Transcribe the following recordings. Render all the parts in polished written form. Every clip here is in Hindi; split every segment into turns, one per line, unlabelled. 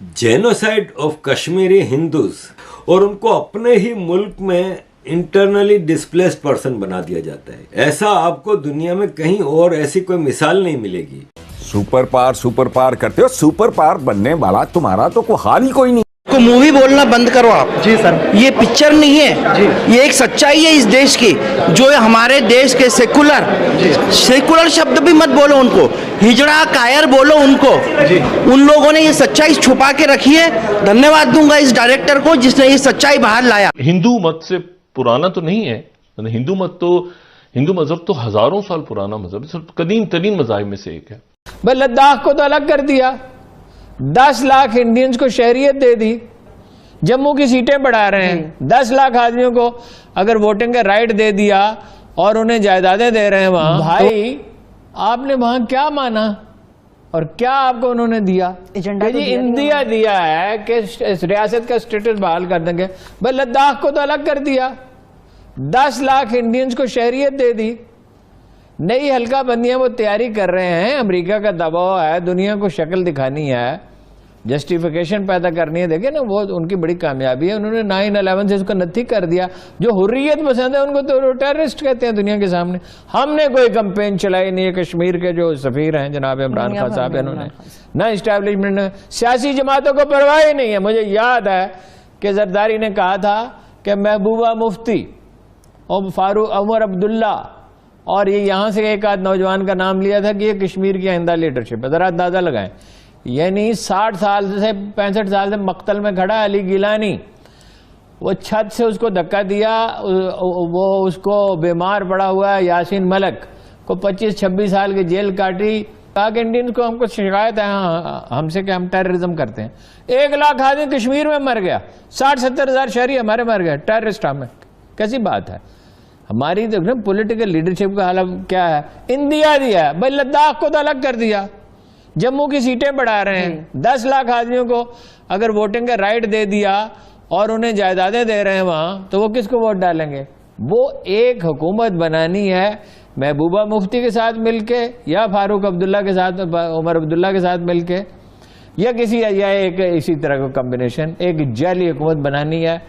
जेनोसाइड ऑफ कश्मीरी हिंदूज और उनको अपने ही मुल्क में इंटरनली डिस्प्लेस्ड पर्सन बना दिया जाता है। ऐसा आपको दुनिया में कहीं और ऐसी कोई मिसाल नहीं मिलेगी।
सुपर पावर करते हो, सुपर पावर बनने वाला तुम्हारा तो कोई हाल ही कोई नहीं।
को मूवी बोलना बंद करो आप।
जी सर।
ये पिक्चर नहीं है जी। ये एक सच्चाई है इस देश की, जो हमारे देश के सेकुलर शब्द भी मत बोलो उनको, हिजड़ा कायर बोलो उनको जी। उन लोगों ने ये सच्चाई छुपा के रखी है। धन्यवाद दूंगा इस डायरेक्टर को जिसने ये सच्चाई बाहर लाया।
हिंदू मत से पुराना तो नहीं है, हिंदू मजहब तो हजारों साल पुराना मजहब है, कदीम तरीन मज़ाहिब में से एक है।
भाई लद्दाख को तो अलग कर दिया, 10 लाख इंडियंस को शहरियत दे दी, जम्मू की सीटें बढ़ा रहे हैं, 10 लाख आदमियों को अगर वोटिंग का राइट दे दिया और उन्हें जायदादें दे रहे हैं वहां। भाई आपने वहां क्या माना और क्या आपको उन्होंने दिया? एजेंडा जी इंडिया दिया है कि रियासत का स्टेटस बहाल कर देंगे। भाई लद्दाख को तो अलग कर दिया, 10 लाख इंडियंस को शहरियत दे दी, नई हल्का बंदियां वो तैयारी कर रहे हैं। अमेरिका का दबाव है, दुनिया को शक्ल दिखानी है, जस्टिफिकेशन पैदा करनी है। देखिए ना, वो उनकी बड़ी कामयाबी है। उन्होंने 9/11 से उसको नत्थी कर दिया। जो हुर्रियत पसंद है उनको तो टेररिस्ट कहते हैं दुनिया के सामने। हमने कोई कंपेन चलाई नहीं है। कश्मीर के जो सफीर हैं जनाब इमरान खान साहब, इन्होंने ना इस्टेब्लिशमेंट ने, सियासी जमातों को परवाह ही नहीं है। मुझे याद है कि जरदारी ने कहा था कि महबूबा मुफ्ती और फारूक उमर अब्दुल्ला और ये यहां से एक आध नौजवान का नाम लिया था कि ये कश्मीर की आइंदा लीडरशिप है। जरा अंदाजा लगाएं, यानी 60 साल से 65 साल से मक्तल में खड़ा अली गिलानी, वो छत से उसको धक्का दिया, वो उसको बीमार पड़ा हुआ है यासीन मलिक को 25-26 साल की जेल काटी। कहा कि इंडियन को हमको शिकायत है हमसे कि हम टेररिज्म करते हैं। 1 लाख आदमी कश्मीर में मर गया, 60-70 हजार शहरी हमारे मर गए टेररिस्ट हमें। कैसी बात है? हमारी तो पॉलिटिकल लीडरशिप का हाल क्या है? इंडिया दिया है भाई, लद्दाख को तो अलग कर दिया, जम्मू की सीटें बढ़ा रहे हैं, 10 लाख आदमियों को अगर वोटिंग का राइट दे दिया और उन्हें जायदादें दे रहे हैं वहां, तो वो किसको वोट डालेंगे? वो एक हुकूमत बनानी है महबूबा मुफ्ती के साथ मिलके या फारूक अब्दुल्ला के साथ, उमर अब्दुल्ला के साथ मिलके, या एक इसी तरह का कॉम्बिनेशन, एक जाली हुकूमत बनानी है।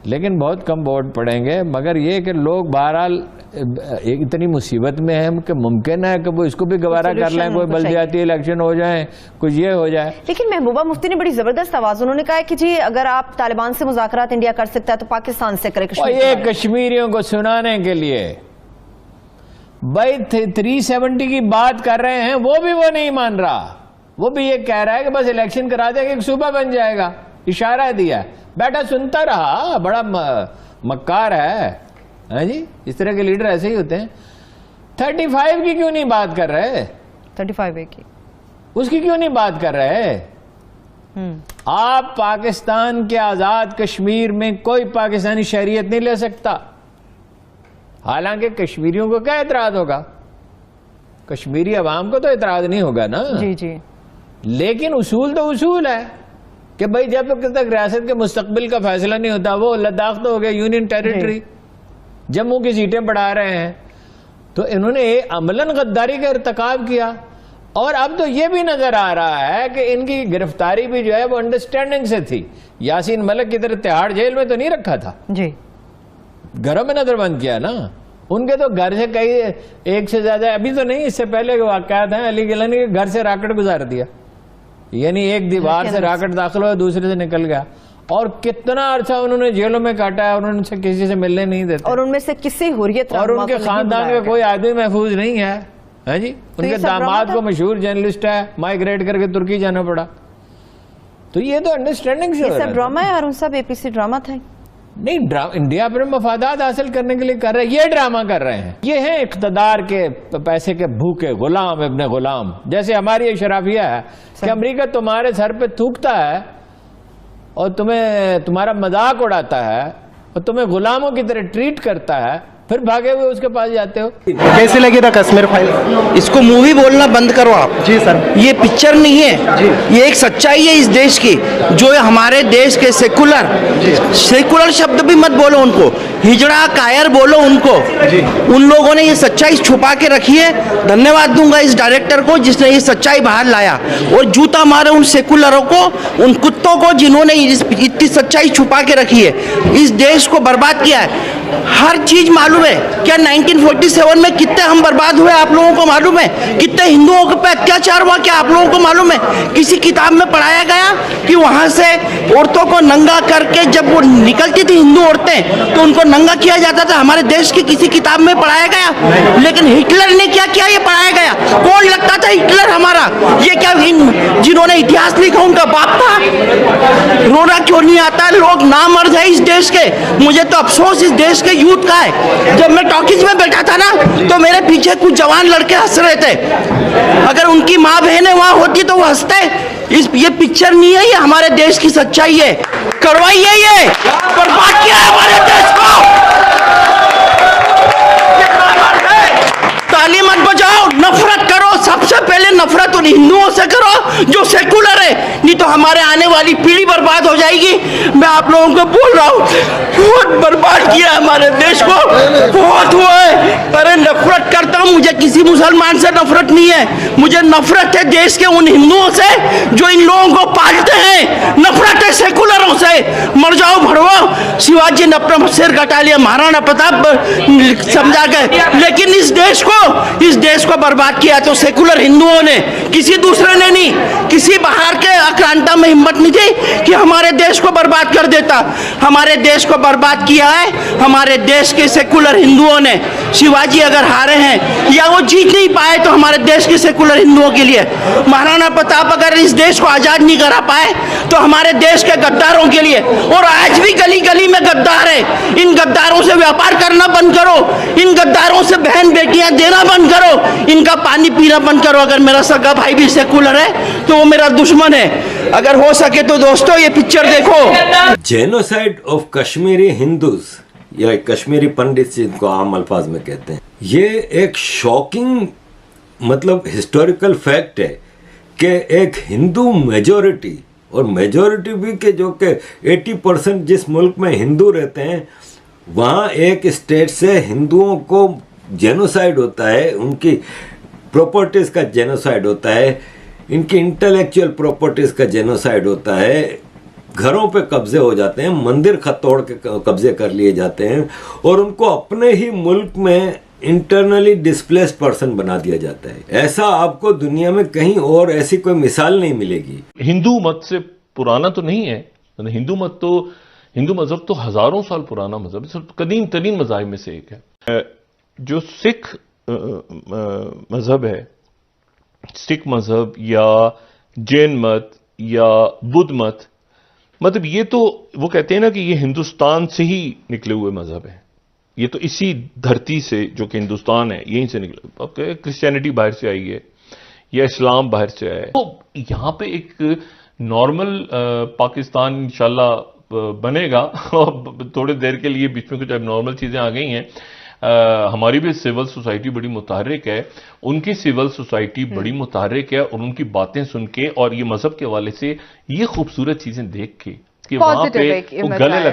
लेकिन बहुत कम वोट पड़ेंगे। मगर ये कि लोग बहरहाल एक इतनी मुसीबत में है कि मुमकिन है कि वो इसको भी गवारा कर लें, कोई बल्दियाती इलेक्शन हो जाए, कुछ ये हो जाए।
लेकिन महबूबा मुफ्ती ने बड़ी जबरदस्त आवाज, उन्होंने कहा कि जी अगर आप तालिबान से मुज़ाकरात इंडिया कर सकता है तो पाकिस्तान से करे।
ये कश्मीरियों को सुनाने के लिए भाई 370 की बात कर रहे हैं, वो नहीं मान रहा। वो भी ये कह रहा है कि बस इलेक्शन करा देंगे, एक सूबा बन जाएगा। इशारा दिया, बैठा सुनता रहा, बड़ा मक्कार है जी। इस तरह के लीडर ऐसे ही होते हैं। 35 की क्यों नहीं बात कर रहे?
35 की
उसकी क्यों नहीं बात कर रहे? आप पाकिस्तान के आजाद कश्मीर में कोई पाकिस्तानी शहरियत नहीं ले सकता। हालांकि कश्मीरियों को क्या एतराज होगा? कश्मीरी अवाम को तो एतराज नहीं होगा ना
जी।
लेकिन उसूल तो उसूल है कि भाई जब तक रियासत के मुस्तकबिल का फैसला नहीं होता, वो लद्दाख तो हो गया यूनियन टेरिटरी, जम्मू की सीटें बढ़ा रहे हैं, तो इन्होंने अमलन गद्दारी का इर्तिकाब किया। और अब तो ये भी नजर आ रहा है कि इनकी गिरफ्तारी भी जो है वो अंडरस्टैंडिंग से थी। यासीन मलिक की तरह तिहाड़ जेल में तो नहीं रखा था
जी,
घरों में नजरबंद किया ना। उनके तो घर से कई एक से ज्यादा, अभी तो नहीं, इससे पहले के वाकयात हैं, अली गिलानी के घर से राकेट गुजार दिया, यानी एक दीवार से राकेट दाखिल हुआ, दूसरे से निकल गया। और कितना अरसा उन्होंने जेलों में काटा है और उनसे किसी से मिलने नहीं देते।
और उनमें से किसी हुर्रियत
और उनके खानदान का कोई आदमी महफूज नहीं है जी। उनके दामाद को मशहूर जर्नलिस्ट है, माइग्रेट करके तुर्की जाना पड़ा। तो ये तो अंडरस्टैंडिंग से
सब ड्रामा है। और उन सब एपीसी ड्रामा था
नहीं, इंडिया पर मफादात हासिल करने के लिए कर रहे हैं, ये ड्रामा कर रहे हैं। ये है इख्तदार के पैसे के भूखे गुलाम, इब्ने गुलाम। जैसे हमारी ये शराफिया है कि अमेरिका तुम्हारे सर पे थूकता है और तुम्हारा मजाक उड़ाता है और तुम्हें गुलामों की तरह ट्रीट करता है, फिर भागे हुए उसके पास जाते हो।
कैसे लगे था कश्मीर फाइल?
इसको मूवी बोलना बंद करो आप।
जी सर।
ये पिक्चर नहीं है
जी।
ये एक सच्चाई है इस देश की, जो हमारे देश के सेकुलर शब्द भी मत बोलो उनको, हिजड़ा कायर बोलो उनको।
जी।
उन लोगों ने ये सच्चाई छुपा के रखी है। धन्यवाद दूंगा इस डायरेक्टर को जिसने ये सच्चाई बाहर लाया, और जूता मारे उन सेकुलरों को, उन कुत्तों को जिन्होंने इतनी सच्चाई छुपा के रखी है, इस देश को बर्बाद किया है। हर चीज मालूम है क्या? 1947 में कितने हम बर्बाद हुए आप लोगों को मालूम है? कितने हिंदुओं के पे अत्याचार हुआ क्या आप लोगों को मालूम है? किसी किताब में पढ़ाया गया कि वहां से औरतों को नंगा करके जब वो निकलती थी हिंदू औरतें तो उनको नंगा किया जाता था? हमारे देश की किसी किताब में पढ़ाया गया? लेकिन हिटलर ने क्या किया ये पढ़ाया गया? कौन लगता था हिटलर हमारा? ये क्या जिन्होंने इतिहास लिखा उनका बाप था? रोना क्यों नहीं आता? लोग नामर्द है इस देश के। मुझे तो अफसोस इस देश के यूथ का है। जब मैं टॉकीज में बैठा था ना तो मेरे पीछे कुछ जवान लड़के हंस रहे थे। अगर उनकी माँ बहनें वहां होती तो वो हंसते। ये पिक्चर नहीं है, ये हमारे देश की सच्चाई है। करवाइए, ये बर्बाद किया है हमारे देश को। ताली मत बजाओ, नफरत करो। सबसे पहले नफरत उन हिंदुओं से करो जो सेकुलर है, नहीं तो हमारे आने वाली पीढ़ी बर्बाद हो जाएगी। मैं आप लोगों को बोल रहा हूँ, बहुत बर्बाद किया हमारे देश को, बहुत हुआ है। अरे नफरत करता हूँ, मुझे किसी मुसलमान से नफरत नहीं है, मुझे नफरत है देश के उन हिंदुओं से जो इन लोगों को पालते हैं। नफरत है सेकुलरों से। मर जाओ भड़वो। शिवाजी ने अपना सिर कटा लिया, महाराणा प्रताप समझा के, लेकिन इस देश को बर्बाद किया तो सेकुलर हिंदुओं ने, किसी दूसरे ने नहीं। किसी बाहर के आक्रांता में हिम्मत नहीं थी कि हमारे देश को बर्बाद कर देता। हमारे देश को बर्बाद किया है हमारे देश के सेकुलर हिंदुओं ने। शिवाजी अगर हारे हैं या वो जीत नहीं पाए तो हमारे देश के सेकुलर हिंदुओं के लिए। महाराणा प्रताप अगर इस देश को आजाद नहीं करा पाए तो हमारे देश के गद्दारों के लिए। और आज भी गली गली में गद्दार है। इन गद्दारों से व्यापार करना बंद करो, इन गद्दारों से बहन बेटियां देना बंद करो, इनका पानी पीना बंद करो। अगर मेरा सगा भाई भी सेकुलर है तो वो मेरा दुश्मन है। अगर हो सके तो दोस्तों ये पिक्चर देखो।
जेनोसाइड ऑफ कश्मीरी हिंदूज या कश्मीरी पंडित जिनको आम अल्फाज में कहते हैं, ये एक शॉकिंग मतलब हिस्टोरिकल फैक्ट है कि एक हिंदू मेजॉरिटी, और मेजॉरिटी भी के जो कि 80% जिस मुल्क में हिंदू रहते हैं वहाँ एक स्टेट से हिंदुओं को जेनोसाइड होता है, उनकी प्रॉपर्टीज़ का जेनोसाइड होता है, इनकी इंटेलेक्चुअल प्रॉपर्टीज़ का जेनोसाइड होता है, घरों पे कब्जे हो जाते हैं, मंदिर तोड़ के कब्जे कर लिए जाते हैं, और उनको अपने ही मुल्क में इंटरनली डिस्प्लेस्ड पर्सन बना दिया जाता है। ऐसा आपको दुनिया में कहीं और ऐसी कोई मिसाल नहीं मिलेगी।
हिंदू मत से पुराना तो नहीं है, हिंदू मजहब तो हजारों साल पुराना मजहब है, कदीम तरीन मज़ाहिब में से एक है। जो सिख मजहब है, सिख मजहब या जैन मत या बुद्ध मत, मतलब ये तो वो कहते हैं ना कि ये हिंदुस्तान से ही निकले हुए मजहब है। ये तो इसी धरती से जो कि हिंदुस्तान है यहीं से निकले। क्रिश्चियनिटी बाहर से आई है या इस्लाम बाहर से आया है। तो यहां पे एक नॉर्मल पाकिस्तान इंशाल्लाह बनेगा। और थोड़ी देर के लिए बीच में कुछ अब नॉर्मल चीजें आ गई हैं। हमारी भी सिविल सोसाइटी बड़ी मुतहर्रिक है, उनकी सिविल सोसाइटी बड़ी मुतहर्रिक है, और उनकी बातें सुन के और ये मजहब के हवाले से ये खूबसूरत चीजें देख के कि वहां पे वो गले लगा